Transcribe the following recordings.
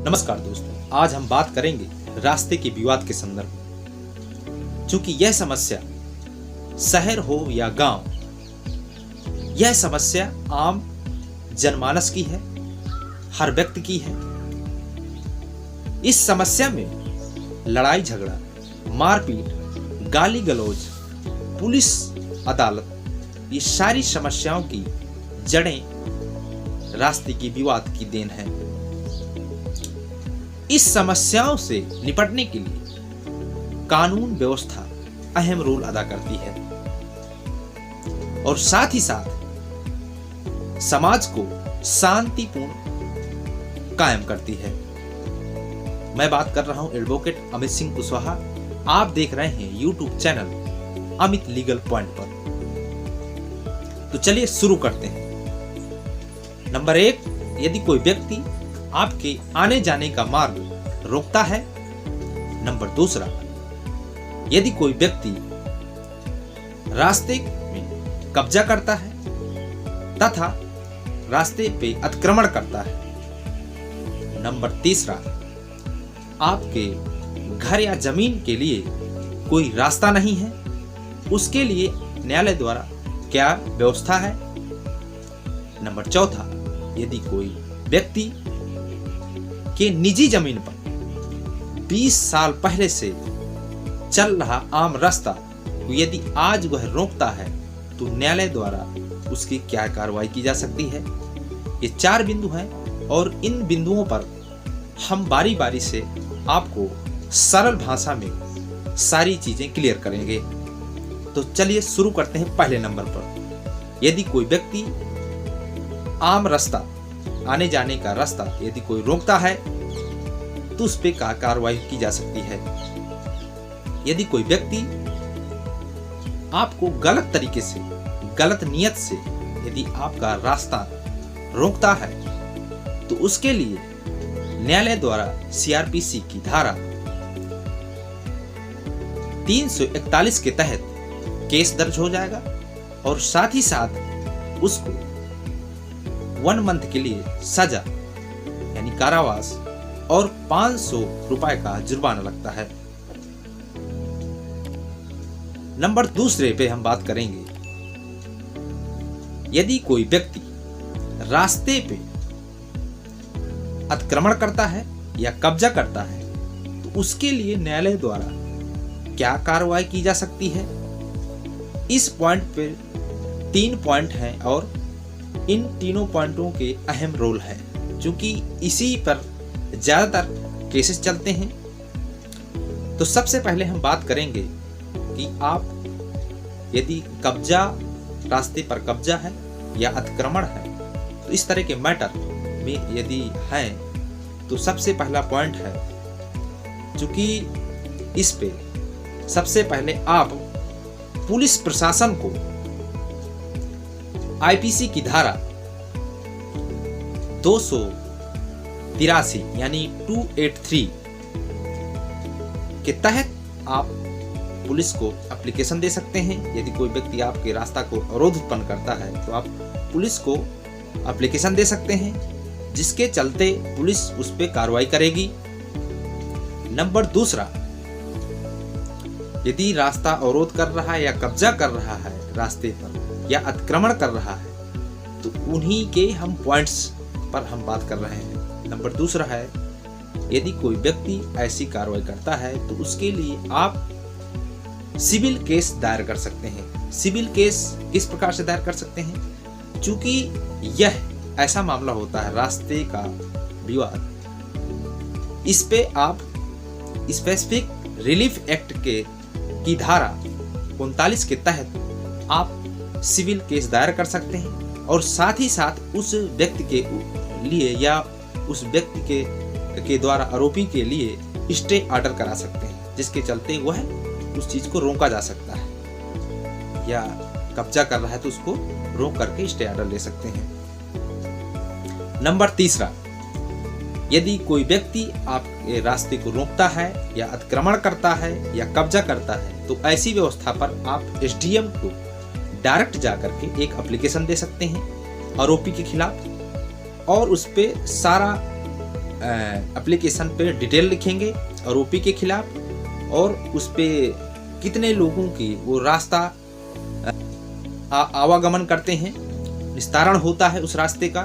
नमस्कार दोस्तों, आज हम बात करेंगे रास्ते के विवाद के संदर्भ में। चूंकि यह समस्या शहर हो या गांव, यह समस्या आम जनमानस की है, हर व्यक्ति की है। इस समस्या में लड़ाई झगड़ा, मारपीट, गाली गलौज, पुलिस, अदालत, ये सारी समस्याओं की जड़ें रास्ते की विवाद की देन है। इस समस्याओं से निपटने के लिए कानून व्यवस्था अहम रोल अदा करती है और साथ ही साथ समाज को शांतिपूर्ण कायम करती है। मैं बात कर रहा हूं एडवोकेट अमित सिंह कुशवाहा। आप देख रहे हैं YouTube channel Amit legal point पर। तो चलिए शुरू करते हैं। नंबर 1, यदि कोई व्यक्ति आपके आने जाने का मार्ग रोकता है। नंबर 2, यदि कोई व्यक्ति रास्ते में कब्जा करता है तथा रास्ते पे अतिक्रमण करता है। नंबर 3, आपके घर या जमीन के लिए कोई रास्ता नहीं है, उसके लिए न्यायालय द्वारा क्या व्यवस्था है। नंबर 4, यदि कोई व्यक्ति के निजी जमीन पर 20 साल पहले से चल रहा आम रास्ता को यदि आज वह रोकता है तो न्यायालय द्वारा उसकी क्या कार्रवाई की जा सकती है। ये 4 बिंदु हैं और इन बिंदुओं पर हम बारी बारी से आपको सरल भाषा में सारी चीजें क्लियर करेंगे। तो चलिए शुरू करते हैं पहले नंबर पर। यदि कोई व्यक्ति आम रास्ता, आने जाने का रास्ता यदि कोई रोकता है तो उस पे क्या कार्रवाई की जा सकती है। यदि कोई व्यक्ति आपको गलत तरीके से, गलत नियत से यदि आपका रास्ता रोकता है तो उसके लिए न्यायालय द्वारा सीआरपीसी की धारा 341 के तहत केस दर्ज हो जाएगा और साथ ही साथ उसको 1 मंथ के लिए सजा यानी कारावास और 500 रुपए का जुर्माना लगता है। नंबर 2 पे हम बात करेंगे। यदि कोई व्यक्ति रास्ते पे अतिक्रमण करता है या कब्जा करता है तो उसके लिए न्यायालय द्वारा क्या कार्रवाई की जा सकती है। इस पॉइंट पे 3 पॉइंट हैं और इन तीनों पॉइंटों के अहम रोल है, क्योंकि इसी पर ज्यादातर केसेस चलते हैं। तो सबसे पहले हम बात करेंगे कि आप यदि कब्जा, रास्ते पर कब्जा है या अतिक्रमण है, तो इस तरह के मैटर में यदि हैं तो सबसे पहला पॉइंट है, क्योंकि इस पे सबसे पहले आप पुलिस प्रशासन को आईपीसी की धारा 283 यानी 283 के तहत आप पुलिस को एप्लीकेशन दे सकते हैं। यदि कोई व्यक्ति आपके रास्ता को अवरोध उत्पन्न करता है तो आप पुलिस को एप्लीकेशन दे सकते हैं, जिसके चलते पुलिस उस पर कार्रवाई करेगी। नंबर 2, यदि रास्ता अवरोध कर रहा है या कब्जा कर रहा है रास्ते पर या अतिक्रमण कर रहा है तो उन्हीं के हम पॉइंट्स पर हम बात कर रहे हैं। नंबर 2 है, यदि कोई व्यक्ति ऐसी कार्रवाई करता है तो उसके लिए आप सिविल केस दायर कर सकते हैं। सिविल केस किस प्रकार से दायर कर सकते हैं, क्योंकि यह ऐसा मामला होता है रास्ते का विवाद, इस पे आप स्पेसिफिक रिलीफ एक्ट की धारा 39 के तहत आप सिविल दायर दायर कर सकते हैं और साथ ही साथ उस व्यक्ति के लिए या उस व्यक्ति के द्वारा आरोपी के लिए स्टे ऑर्डर करा सकते हैं, जिसके चलते वह उस चीज को रोका जा सकता है, या कब्जा कर रहा है तो उसको रोक करके स्टे ऑर्डर ले सकते हैं। नंबर 3, यदि कोई व्यक्ति आपके रास्ते को रोकता है या अतिक्रमण करता है या कब्जा करता है तो ऐसी व्यवस्था पर आप एसडीएम को डायरेक्ट जाकर के एक एप्लीकेशन दे सकते हैं आरोपी के खिलाफ और उस पे सारा एप्लीकेशन पे डिटेल लिखेंगे आरोपी के खिलाफ, और उस पे कितने लोगों की वो रास्ता आवागमन करते हैं, निस्तारण होता है उस रास्ते का,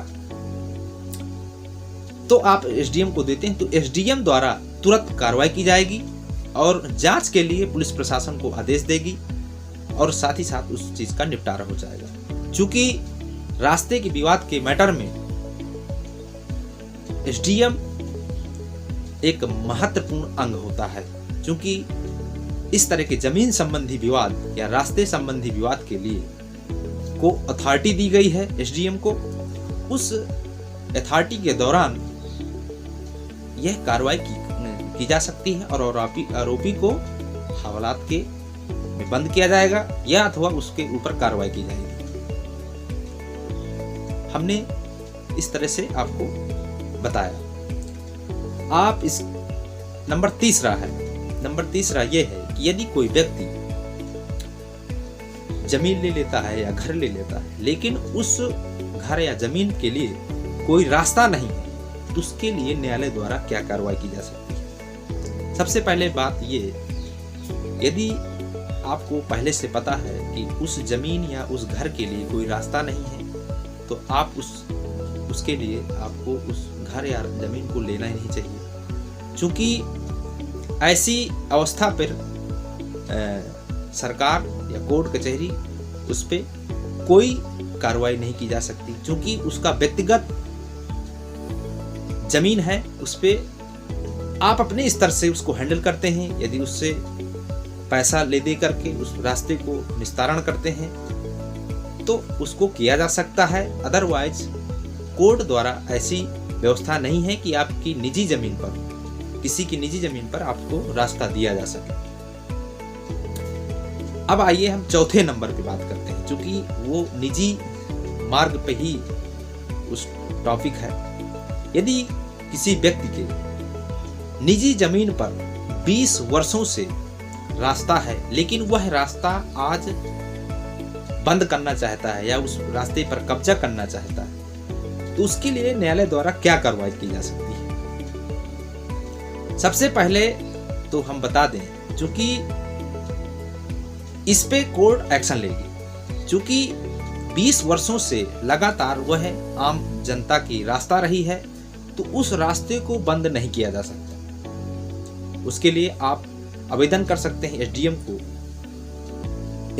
तो आप एसडीएम को देते हैं तो एसडीएम द्वारा तुरंत कार्रवाई की जाएगी और जांच के लिए पुलिस प्रशासन को आदेश देगी और साथ ही साथ उस चीज का निपटारा हो जाएगा। चूंकि रास्ते के विवाद के मैटर में एसडीएम एक महत्वपूर्ण अंग होता है, क्योंकि इस तरह के जमीन संबंधी विवाद या रास्ते संबंधी विवाद के लिए को अथॉरिटी दी गई है एसडीएम को। उस अथॉरिटी के दौरान यह कार्रवाई की जा सकती है और आरोपी को हवालात के में बंद किया जाएगा या अथवा उसके ऊपर कार्रवाई की जाएगी। हमने इस तरह से आपको बताया। आप इस नंबर तीसरा यह है कि यदि कोई व्यक्ति जमीन ले लेता है या घर ले लेता है, लेकिन उस घर या जमीन के लिए कोई रास्ता नहीं है, तो उसके लिए न्यायालय द्वारा क्या कार्रवाई की जा सकती है। सबसे पहले बात ये, यदि आपको पहले से पता है कि उस जमीन या उस घर के लिए कोई रास्ता नहीं है, तो आप उसके लिए आपको उस घर या जमीन को लेना ही नहीं चाहिए, क्योंकि ऐसी अवस्था पर सरकार या कोर्ट कचहरी उस पर कोई कार्रवाई नहीं की जा सकती, क्योंकि उसका व्यक्तिगत जमीन है, उस पे आप अपने स्तर से उसको हैंडल करते हैं। यदि उससे पैसा ले दे करके उस रास्ते को निस्तारण करते हैं तो उसको किया जा सकता है। अदरवाइज कोर्ट द्वारा ऐसी व्यवस्था नहीं है कि आपकी निजी जमीन पर, किसी की निजी जमीन पर आपको रास्ता दिया जा सके। अब आइए हम चौथे नंबर पे बात करते हैं, क्योंकि वो निजी मार्ग पे ही उस टॉपिक है। यदि किसी व्यक्ति के निजी जमीन पर 20 वर्षों से रास्ता है, लेकिन वह रास्ता आज बंद करना चाहता है या उस रास्ते पर कब्जा करना चाहता है, तो उसके लिए न्यायालय द्वारा क्या कार्रवाई की जा सकती है। सबसे पहले तो हम बता दें, क्योंकि इस पे कोर्ट एक्शन लेगी, क्योंकि 20 वर्षों से लगातार वह आम जनता की रास्ता रही है, तो उस रास्ते को बंद नहीं किया जा सकता। उसके लिए आप आवेदन कर सकते हैं एसडीएम को।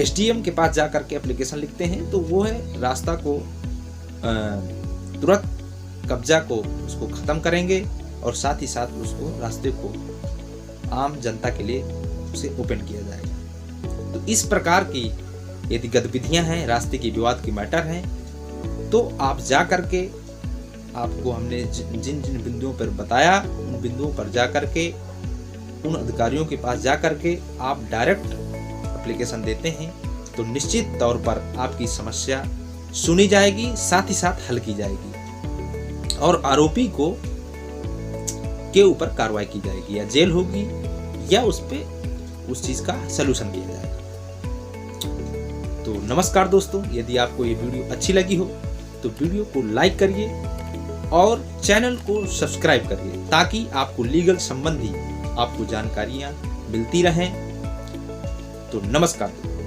एसडीएम के पास जाकर के एप्लीकेशन लिखते हैं तो वो है रास्ता को तुरंत कब्जा को उसको खत्म करेंगे और साथ ही साथ उसको रास्ते को आम जनता के लिए उसे ओपन किया जाएगा। तो इस प्रकार की यदि गतिविधियां हैं, रास्ते की विवाद की मैटर हैं, तो आप जा करके, आपको हमने जिन जिन बिंदुओं पर बताया उन बिंदुओं पर जा करके, उन अधिकारियों के पास जा करके आप डायरेक्ट एप्लीकेशन देते हैं तो निश्चित तौर पर आपकी समस्या सुनी जाएगी, साथ ही साथ हल की जाएगी और आरोपी को के ऊपर कार्रवाई की जाएगी, या जेल होगी या उस पे उस चीज का सलूशन किया जाएगा। तो नमस्कार दोस्तों, यदि आपको ये वीडियो अच्छी लगी हो तो वीडियो को लाइक करिए और चैनल को सब्सक्राइब करिए, ताकि आपको लीगल संबंधी आपको जानकारियां मिलती रहें। तो नमस्कार।